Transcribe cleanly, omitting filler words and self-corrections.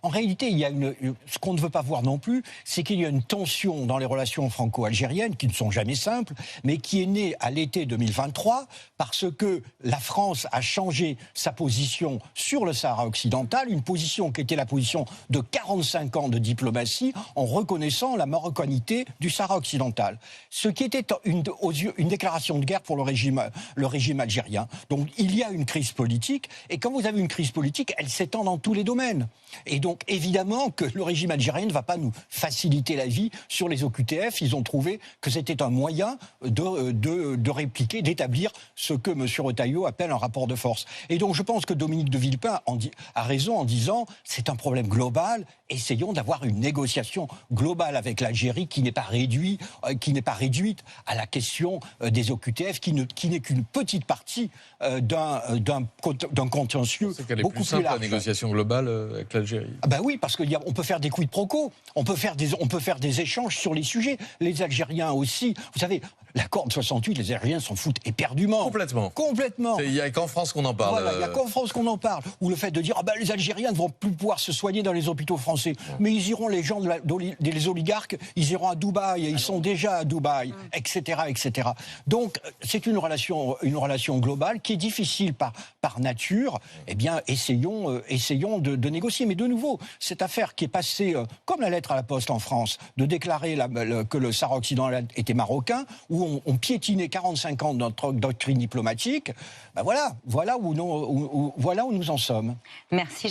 En réalité, il y a ce qu'on ne veut pas voir non plus, c'est qu'il y a une tension dans les relations franco-algériennes qui ne sont jamais simples, mais qui est née à l'été 2023 parce que la France a changé sa position sur le Sahara occidental, une position qui était la position de 45 ans de diplomatie en reconnaissant la marocanité du Sahara occidental. Ce qui était une déclaration de guerre pour le régime algérien. Donc il y a une crise politique, et quand vous avez une crise politique, elle s'étend dans tous les domaines. Et donc évidemment que le régime algérien ne va pas nous faciliter la vie sur les OQTF. Ils ont trouvé que c'était un moyen de répliquer, d'établir ce que M. Retailleau appelle un rapport de force. Et donc je pense que Dominique de Villepin a raison en disant c'est un problème global, essayons d'avoir une négociation globale avec l'Algérie qui n'est pas réduite à la question des OQTF, qui n'est qu'une petite partie d'un contentieux c'est qu'elle est beaucoup plus simple, large. la négociation globale avec l'Algérie. Ah ben oui, parce qu'on peut faire des quid pro quo, on peut faire des échanges sur les sujets. Les Algériens aussi, vous savez, l'accord de 68, les Algériens s'en foutent éperdument. Complètement. Il n'y a qu'en France qu'on en parle. Voilà, il n'y a qu'en France qu'on en parle. Ou le fait de dire, les Algériens ne vont plus pouvoir se soigner dans les hôpitaux français. Mais ils iront, les gens des oligarques, ils iront à Dubaï, et ils sont déjà à Dubaï, etc., etc. Donc, c'est une relation globale qui est difficile par nature. Eh bien, essayons de négocier. Mais de nouveau, cette affaire qui est passée comme la lettre à la poste en France, de déclarer que le Sahara occidental était marocain, où on piétinait 45 ans de notre doctrine diplomatique, voilà où nous en sommes. Merci.